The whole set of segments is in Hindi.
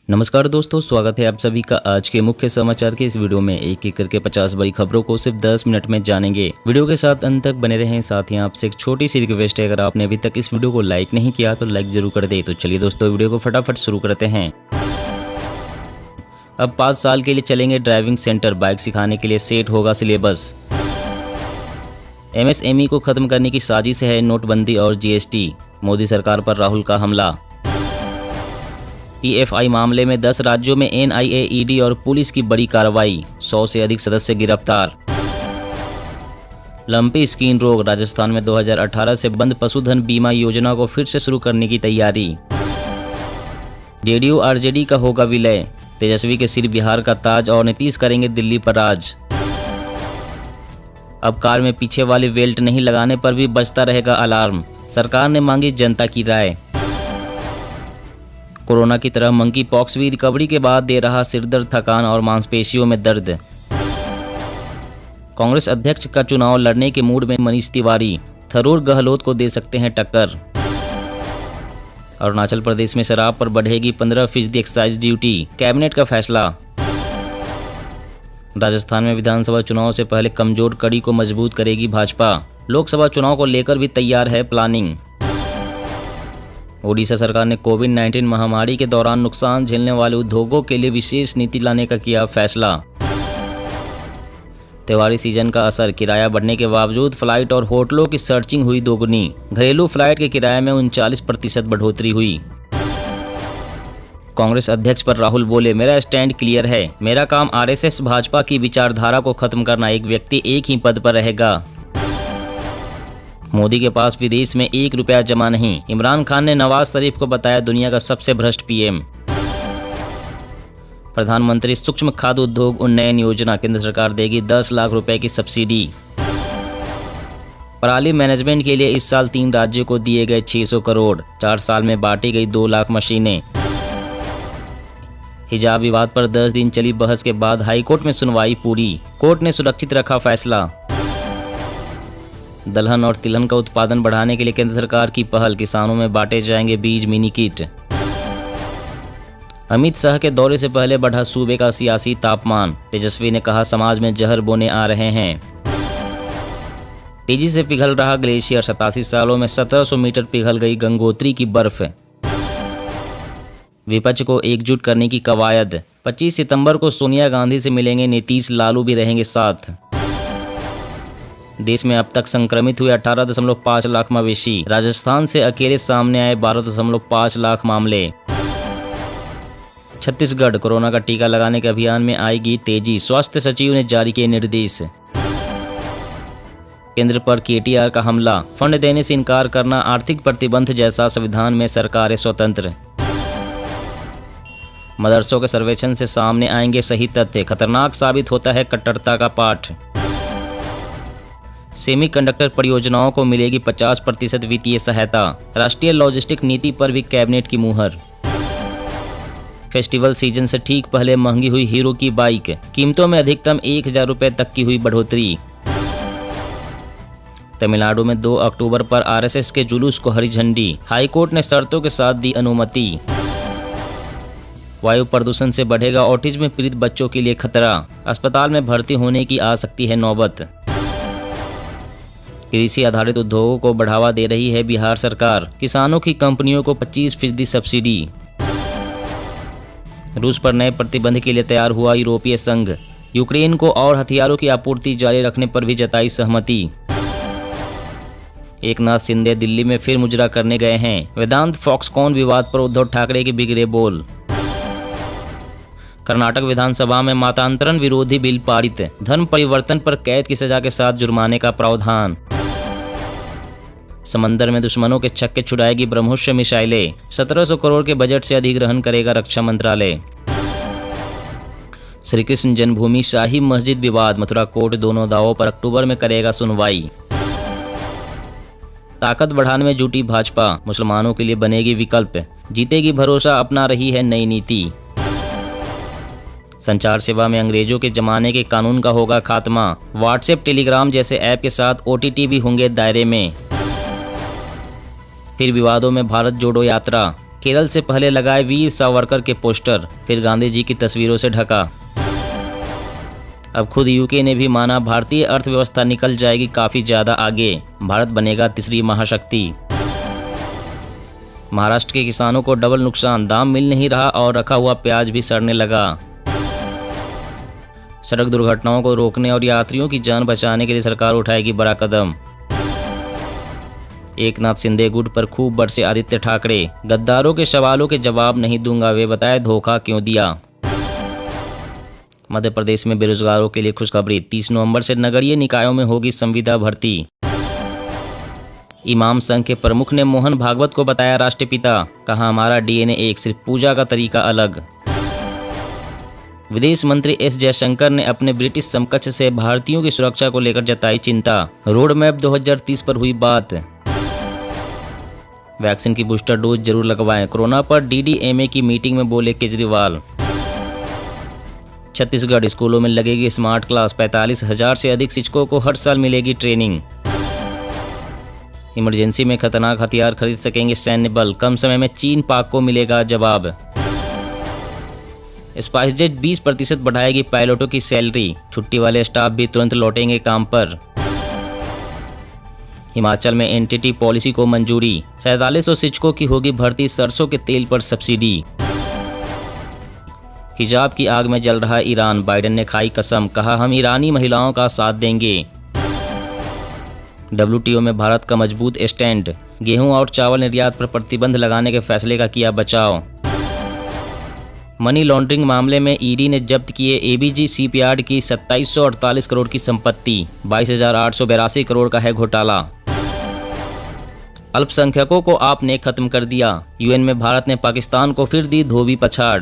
नमस्कार दोस्तों, स्वागत है आप सभी का आज के मुख्य समाचार के इस वीडियो में। एक एक करके 50 बड़ी खबरों को सिर्फ 10 मिनट में जानेंगे। वीडियो के साथ अंत तक बने रहें। साथ ही आपसे एक छोटी सी रिक्वेस्ट है, अगर आपने अभी तक इस वीडियो को लाइक नहीं किया तो लाइक जरूर कर दे। तो चलिए दोस्तों, वीडियो को फटाफट शुरू करते हैं। अब 5 साल के लिए चलेंगे ड्राइविंग सेंटर, बाइक सिखाने के लिए सेट होगा सिलेबस। MSME को खत्म करने की साजिश है नोटबंदी और GST, मोदी सरकार पर राहुल का हमला। PFI मामले में 10 राज्यों में NIA, ED और पुलिस की बड़ी कार्रवाई, 100 से अधिक सदस्य गिरफ्तार। लंपी स्किन रोग, राजस्थान में 2018 से बंद पशुधन बीमा योजना को फिर से शुरू करने की तैयारी। JDU RJD का होगा विलय, तेजस्वी के सिर बिहार का ताज और नीतीश करेंगे दिल्ली पर राज। अब कार में पीछे वाले बेल्ट नहीं लगाने पर भी बजता रहेगा अलार्म, सरकार ने मांगी जनता की राय। कोरोना की तरह मंकी पॉक्स भी रिकवरी के बाद दे रहा सिरदर्द, थकान और मांसपेशियों में दर्द। कांग्रेस अध्यक्ष का चुनाव लड़ने के मूड में मनीष तिवारी, थरूर गहलोत को दे सकते हैं टक्कर। अरुणाचल प्रदेश में शराब पर बढ़ेगी 15% एक्साइज ड्यूटी, कैबिनेट का फैसला। राजस्थान में विधानसभा चुनाव से पहले कमजोर कड़ी को मजबूत करेगी भाजपा, लोकसभा चुनाव को लेकर भी तैयार है प्लानिंग। ओडिशा सरकार ने कोविड-19 महामारी के दौरान नुकसान झेलने वाले उद्योगों के लिए विशेष नीति लाने का किया फैसला। त्योहारी सीजन का असर, किराया बढ़ने के बावजूद फ्लाइट और होटलों की सर्चिंग हुई दोगुनी, घरेलू फ्लाइट के किराए में 39% बढ़ोतरी हुई। कांग्रेस अध्यक्ष पर राहुल बोले, मेरा स्टैंड क्लियर है, मेरा काम RSS भाजपा की विचारधारा को खत्म करना, एक व्यक्ति एक ही पद पर रहेगा। मोदी के पास विदेश में 1 रुपया जमा नहीं, इमरान खान ने नवाज शरीफ को बताया दुनिया का सबसे भ्रष्ट PM। प्रधानमंत्री सूक्ष्म खाद्य उद्योग उन्नयन योजना, केंद्र सरकार देगी 10 लाख रुपए की सब्सिडी। पराली मैनेजमेंट के लिए इस साल 3 राज्यों को दिए गए 600 करोड़, 4 साल में बांटी गई 2 लाख मशीनें। हिजाब विवाद पर 10 दिन चली बहस के बाद हाईकोर्ट में सुनवाई पूरी, कोर्ट ने सुरक्षित रखा फैसला। दलहन और तिलहन का उत्पादन बढ़ाने के लिए केंद्र सरकार की पहल, किसानों में बांटे जाएंगे बीज मिनी किट। अमित शाह के दौरे से पहले बढ़ा सूबे का सियासी तापमान, तेजस्वी ने कहा समाज में जहर बोने आ रहे हैं। तेजी से पिघल रहा ग्लेशियर, 87 सालों में 1700 मीटर पिघल गई गंगोत्री की बर्फ। विपक्ष को एकजुट करने की कवायद, 25 सितंबर को सोनिया गांधी से मिलेंगे नीतीश, लालू भी रहेंगे साथ। देश में अब तक संक्रमित हुए 18.5 लाख मवेशी, राजस्थान से अकेले सामने आए 12.5 लाख मामले। छत्तीसगढ़, कोरोना का टीका लगाने के अभियान में आएगी तेजी, स्वास्थ्य सचिव ने जारी किए निर्देश। केंद्र पर KTR का हमला, फंड देने से इनकार करना आर्थिक प्रतिबंध जैसा, संविधान में सरकार है स्वतंत्र। मदरसों के सर्वेक्षण से सामने आएंगे सही तथ्य, खतरनाक साबित होता है कट्टरता का पाठ। सेमीकंडक्टर परियोजनाओं को मिलेगी 50% वित्तीय सहायता, राष्ट्रीय लॉजिस्टिक नीति पर भी कैबिनेट की मुहर। फेस्टिवल सीजन से ठीक पहले महंगी हुई हीरो की बाइक, कीमतों में अधिकतम 1000 रुपए तक की हुई बढ़ोतरी। तमिलनाडु में 2 अक्टूबर पर RSS के जुलूस को हरी झंडी, हाईकोर्ट ने शर्तों के साथ दी अनुमति। वायु प्रदूषण से बढ़ेगा ऑटिज्म पीड़ित बच्चों के लिए खतरा, अस्पताल में भर्ती होने की आ सकती है नौबत। कृषि आधारित उद्योगों को बढ़ावा दे रही है बिहार सरकार, किसानों की कंपनियों को 25% सब्सिडी। रूस पर नए प्रतिबंध के लिए तैयार हुआ यूरोपीय संघ, यूक्रेन को और हथियारों की आपूर्ति जारी रखने पर भी जताई सहमति। एकनाथ शिंदे दिल्ली में फिर मुजरा करने गए हैं, वेदांत फॉक्सकॉन विवाद पर उद्धव ठाकरे के बिगड़े बोल। कर्नाटक विधानसभा में मतांतरण विरोधी बिल पारित, धर्म परिवर्तन पर कैद की सजा के साथ जुर्माने का प्रावधान। समंदर में दुश्मनों के छक्के छुड़ाएगी ब्रह्मोस मिसाइलें, 1700 करोड़ के बजट से अधिग्रहण करेगा रक्षा मंत्रालय। श्री कृष्ण जन्मभूमि शाही मस्जिद विवाद, मथुरा कोर्ट दोनों दावों पर अक्टूबर में करेगा सुनवाई। ताकत बढ़ाने में जुटी भाजपा, मुसलमानों के लिए बनेगी विकल्प, जीतेगी भरोसा, अपना रही है नई नीति। संचार सेवा में अंग्रेजों के जमाने के कानून का होगा खात्मा, व्हाट्सएप टेलीग्राम जैसे ऐप के साथ OTT भी होंगे दायरे में। फिर विवादों में भारत जोड़ो यात्रा, केरल से पहले लगाए वीर सावरकर के पोस्टर, फिर गांधी जी की तस्वीरों से ढका। अब खुद यूके ने भी माना भारतीय अर्थव्यवस्था निकल जाएगी काफी ज्यादा आगे, भारत बनेगा तीसरी महाशक्ति। महाराष्ट्र के किसानों को डबल नुकसान, दाम मिल नहीं रहा और रखा हुआ प्याज भी सड़ने लगा। सड़क दुर्घटनाओं को रोकने और यात्रियों की जान बचाने के लिए सरकार उठाएगी बड़ा कदम। एकनाथ शिंदे गुट पर खूब बरसे आदित्य ठाकरे, गद्दारों के सवालों के जवाब नहीं दूंगा, वे बताए धोखा क्यों दिया। मध्य प्रदेश में बेरोजगारों के लिए खुशखबरी, 30 नवंबर से नगरीय निकायों में होगी संविदा भर्ती। इमाम संघ के प्रमुख ने मोहन भागवत को बताया राष्ट्रपिता, कहा हमारा डीएनए एक, सिर्फ पूजा का तरीका अलग। विदेश मंत्री एस जयशंकर ने अपने ब्रिटिश समकक्ष से भारतीयों की सुरक्षा को लेकर जताई चिंता, रोड मैप 2030 पर हुई बात। वैक्सीन की बूस्टर डोज जरूर लगवाएं, कोरोना पर डीडीएमए की मीटिंग में बोले केजरीवाल। छत्तीसगढ़ स्कूलों में लगेगी स्मार्ट क्लास, 45,000 से अधिक शिक्षकों को हर साल मिलेगी ट्रेनिंग। इमरजेंसी में खतरनाक हथियार खरीद सकेंगे सैन्य बल, कम समय में चीन पाक को मिलेगा जवाब। स्पाइसजेट 20% बढ़ाएगी पायलटों की सैलरी, छुट्टी वाले स्टाफ भी तुरंत लौटेंगे काम पर। हिमाचल में एनटीटी पॉलिसी को मंजूरी, 4700 शिक्षकों की होगी भर्ती, सरसों के तेल पर सब्सिडी। हिजाब की आग में जल रहा ईरान, बाइडेन ने खाई कसम, कहा हम ईरानी महिलाओं का साथ देंगे। WTO में भारत का मजबूत स्टैंड, गेहूं और चावल निर्यात पर प्रतिबंध लगाने के फैसले का किया बचाव। मनी लॉन्ड्रिंग मामले में ईडी ने जब्त किए एबीजी शिपयार्ड की 2748 करोड़ की संपत्ति, 22,882 करोड़ का है घोटाला। अल्पसंख्यकों को आपने खत्म कर दिया, यूएन में भारत ने पाकिस्तान को फिर दी धोबी पछाड़।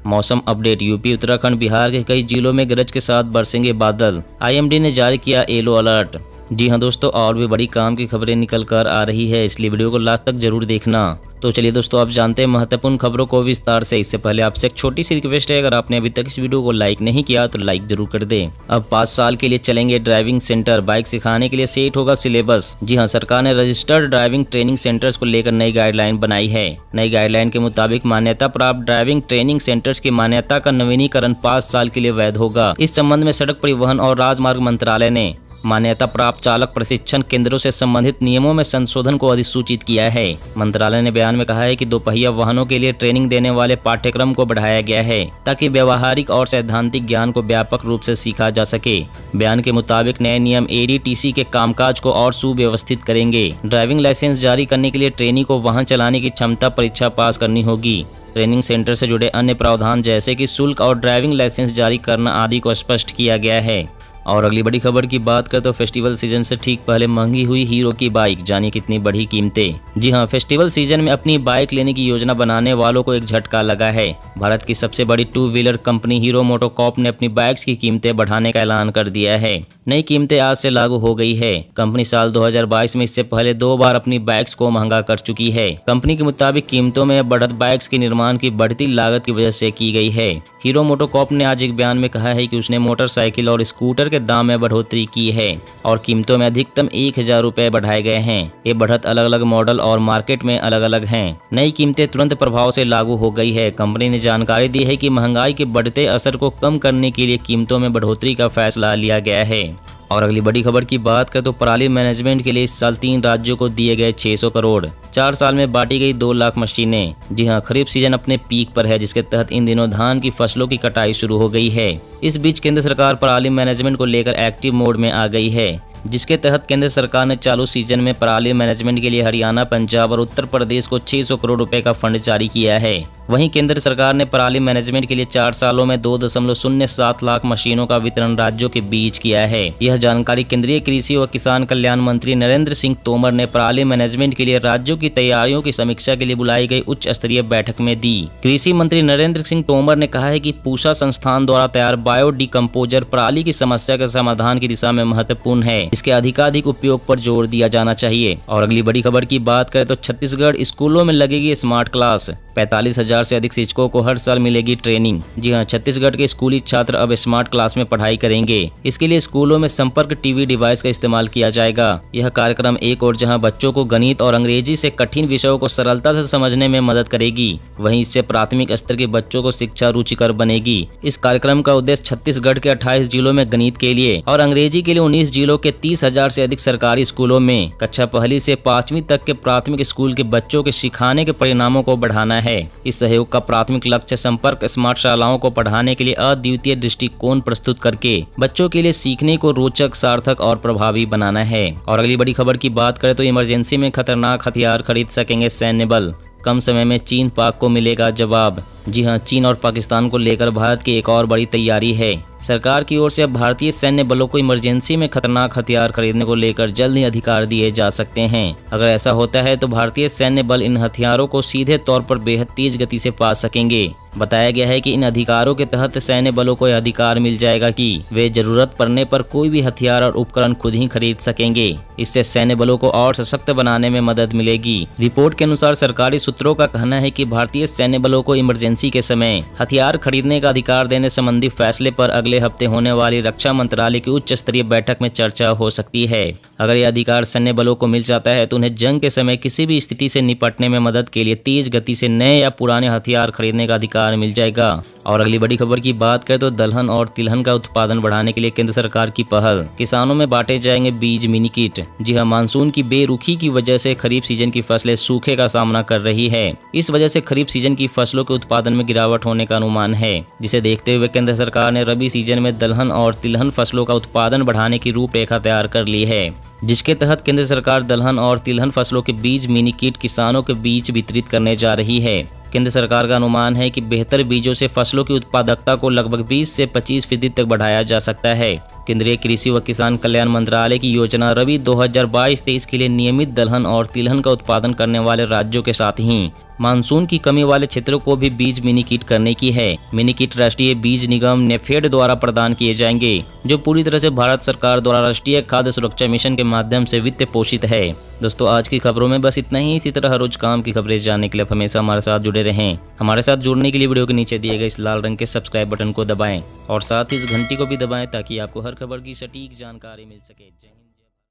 मौसम अपडेट, यूपी, उत्तराखंड, बिहार के कई जिलों में गरज के साथ बरसेंगे बादल, आईएमडी ने जारी किया येलो अलर्ट। जी हां दोस्तों, और भी बड़ी काम की खबरें निकल कर आ रही है, इसलिए वीडियो को लास्ट तक जरूर देखना। तो चलिए दोस्तों, आप जानते हैं महत्वपूर्ण खबरों को विस्तार से। इससे पहले आपसे एक छोटी सी रिक्वेस्ट है, अगर आपने अभी तक इस वीडियो को लाइक नहीं किया तो लाइक जरूर कर दें। अब 5 साल के लिए चलेंगे ड्राइविंग सेंटर, बाइक सिखाने के लिए सेट होगा सिलेबस। जी हां, सरकार ने रजिस्टर्ड ड्राइविंग ट्रेनिंग सेंटर्स को लेकर नई गाइडलाइन बनाई है। नई गाइडलाइन के मुताबिक मान्यता प्राप्त ड्राइविंग ट्रेनिंग सेंटर्स की मान्यता का नवीनीकरण 5 साल के लिए वैध होगा। इस संबंध में सड़क परिवहन और राजमार्ग मंत्रालय ने मान्यता प्राप्त चालक प्रशिक्षण केंद्रों से संबंधित नियमों में संशोधन को अधिसूचित किया है। मंत्रालय ने बयान में कहा है कि दोपहिया वाहनों के लिए ट्रेनिंग देने वाले पाठ्यक्रम को बढ़ाया गया है ताकि व्यवहारिक और सैद्धांतिक ज्ञान को व्यापक रूप से सीखा जा सके। बयान के मुताबिक नए नियम एडीटीसी के कामकाज को और सुव्यवस्थित करेंगे। ड्राइविंग लाइसेंस जारी करने के लिए ट्रेनी को वाहन चलाने की क्षमता परीक्षा पास करनी होगी। ट्रेनिंग सेंटर से जुड़े अन्य प्रावधान जैसे कि शुल्क और ड्राइविंग लाइसेंस जारी करना आदि को स्पष्ट किया गया है। और अगली बड़ी खबर की बात करें तो फेस्टिवल सीजन से ठीक पहले महंगी हुई हीरो की बाइक, जानिए कितनी बढ़ी कीमतें। जी हां, फेस्टिवल सीजन में अपनी बाइक लेने की योजना बनाने वालों को एक झटका लगा है। भारत की सबसे बड़ी 2 व्हीलर कंपनी हीरो मोटोकॉर्प ने अपनी बाइक्स की कीमतें बढ़ाने का ऐलान कर दिया है। नई कीमतें आज से लागू हो गई है। कंपनी साल 2022 में इससे पहले 2 बार अपनी बाइक्स को महंगा कर चुकी है। कंपनी के मुताबिक कीमतों में बढ़त बाइक्स के निर्माण की बढ़ती लागत की वजह से की गई है। हीरो मोटोकॉर्प ने आज एक बयान में कहा है कि उसने मोटरसाइकिल और स्कूटर के दाम में बढ़ोतरी की है और कीमतों में अधिकतम 1000 रुपए बढ़ाए गए हैं। ये बढ़त अलग अलग मॉडल और मार्केट में अलग अलग हैं। नई कीमतें तुरंत प्रभाव से लागू हो गई है। कंपनी ने जानकारी दी है कि महंगाई के बढ़ते असर को कम करने के लिए कीमतों में बढ़ोतरी का फैसला लिया गया है। और अगली बड़ी खबर की बात करें तो पराली मैनेजमेंट के लिए इस साल 3 राज्यों को दिए गए 600 करोड़, 4 साल में बांटी गई 2 लाख मशीनें। जी हां, खरीफ सीजन अपने पीक पर है, जिसके तहत इन दिनों धान की फसलों की कटाई शुरू हो गई है। इस बीच केंद्र सरकार पराली मैनेजमेंट को लेकर एक्टिव मोड में आ गई है, जिसके तहत केंद्र सरकार ने चालू सीजन में पराली मैनेजमेंट के लिए हरियाणा, पंजाब और उत्तर प्रदेश को 600 करोड़ रुपए का फंड जारी किया है। वहीं केंद्र सरकार ने पराली मैनेजमेंट के लिए 4 सालों में 2.07 लाख मशीनों का वितरण राज्यों के बीच किया है। यह जानकारी केंद्रीय कृषि और किसान कल्याण मंत्री नरेंद्र सिंह तोमर ने पराली मैनेजमेंट के लिए राज्यों की तैयारियों की समीक्षा के लिए बुलाई गई उच्च स्तरीय बैठक में दी। कृषि मंत्री नरेंद्र सिंह तोमर ने कहा है कि पूसा संस्थान द्वारा तैयार बायो डिकम्पोजर पराली की समस्या के समाधान की दिशा में महत्वपूर्ण है। इसके अधिकाधिक उपयोग पर जोर दिया जाना चाहिए। और अगली बड़ी खबर की बात करें तो छत्तीसगढ़ स्कूलों में लगेगी स्मार्ट क्लास, 45,000 3000 से अधिक शिक्षकों को हर साल मिलेगी ट्रेनिंग। जी हाँ, छत्तीसगढ़ के स्कूली छात्र अब स्मार्ट क्लास में पढ़ाई करेंगे। इसके लिए स्कूलों में संपर्क टीवी डिवाइस का इस्तेमाल किया जाएगा। यह कार्यक्रम एक और जहां बच्चों को गणित और अंग्रेजी से कठिन विषयों को सरलता से समझने में मदद करेगी, वहीं इससे प्राथमिक स्तर के बच्चों को शिक्षा रुचिकर बनेगी। इस कार्यक्रम का उद्देश्य छत्तीसगढ़ के 28 जिलों में गणित के लिए और अंग्रेजी के लिए 19 जिलों के 30,000 से अधिक सरकारी स्कूलों में कक्षा पहली से 5वीं तक के प्राथमिक स्कूल के बच्चों के सिखाने के परिणामों को बढ़ाना है। इस सहयोग का प्राथमिक लक्ष्य संपर्क स्मार्ट शालाओं को पढ़ाने के लिए अद्वितीय दृष्टिकोण प्रस्तुत करके बच्चों के लिए सीखने को रोचक, सार्थक और प्रभावी बनाना है। और अगली बड़ी खबर की बात करें तो इमरजेंसी में खतरनाक हथियार खरीद सकेंगे सैन्य बल, कम समय में चीन पाक को मिलेगा जवाब। जी हां, चीन और पाकिस्तान को लेकर भारत की एक और बड़ी तैयारी है। सरकार की ओर से अब भारतीय सैन्य बलों को इमरजेंसी में खतरनाक हथियार खरीदने को लेकर जल्द ही अधिकार दिए जा सकते हैं। अगर ऐसा होता है तो भारतीय सैन्य बल इन हथियारों को सीधे तौर पर बेहद तेज गति से पा सकेंगे। बताया गया है कि इन अधिकारों के तहत सैन्य बलों को यह अधिकार मिल जाएगा कि वे जरूरत पड़ने पर कोई भी हथियार और उपकरण खुद ही खरीद सकेंगे। इससे सैन्य बलों को और सशक्त बनाने में मदद मिलेगी। रिपोर्ट के अनुसार सरकारी सूत्रों का कहना है कि भारतीय सैन्य बलों को इमरजेंसी के समय हथियार खरीदने का अधिकार देने संबंधी फैसले पर अगले हफ्ते होने वाली रक्षा मंत्रालय की उच्च स्तरीय बैठक में चर्चा हो सकती है। अगर यह अधिकार सैन्य बलों को मिल जाता है तो उन्हें जंग के समय किसी भी स्थिति से निपटने में मदद के लिए तेज गति से नए या पुराने हथियार खरीदने का अधिकार मिल जाएगा। और अगली बड़ी खबर की बात करें तो दलहन और तिलहन का उत्पादन बढ़ाने के लिए केंद्र सरकार की पहल, किसानों में बांटे जाएंगे बीज मिनी किट। जी हां, मानसून की बेरुखी की वजह से खरीफ सीजन की फसलें सूखे का सामना कर रही है। इस वजह से खरीफ सीजन की फसलों के उत्पादन में गिरावट होने का अनुमान है, जिसे देखते हुए केंद्र सरकार ने रबी सीजन में दलहन और तिलहन फसलों का उत्पादन बढ़ाने की रूपरेखा तैयार कर ली है, जिसके तहत केंद्र सरकार दलहन और तिलहन फसलों के बीज मिनी किट किसानों के बीच वितरित करने जा रही है। केंद्र सरकार का अनुमान है कि बेहतर बीजों से फसलों की उत्पादकता को लगभग 20 से 25% तक बढ़ाया जा सकता है। केंद्रीय कृषि व किसान कल्याण मंत्रालय की योजना रबी 2022-23 के लिए नियमित दलहन और तिलहन का उत्पादन करने वाले राज्यों के साथ ही मानसून की कमी वाले क्षेत्रों को भी बीज मिनी किट करने की है। मिनी किट राष्ट्रीय बीज निगम नेफेड द्वारा प्रदान किए जाएंगे, जो पूरी तरह से भारत सरकार द्वारा राष्ट्रीय खाद्य सुरक्षा मिशन के माध्यम से वित्त पोषित है। दोस्तों, आज की खबरों में बस इतना ही। इसी तरह हर रोज काम की खबरें जानने के लिए आप हमेशा हमारे साथ जुड़े रहें। हमारे साथ जुड़ने के लिए वीडियो के नीचे दिए गए इस लाल रंग के सब्सक्राइब बटन को दबाएं और साथ ही इस घंटी को भी दबाएं ताकि आपको हर खबर की सटीक जानकारी मिल सके। जय हिंद।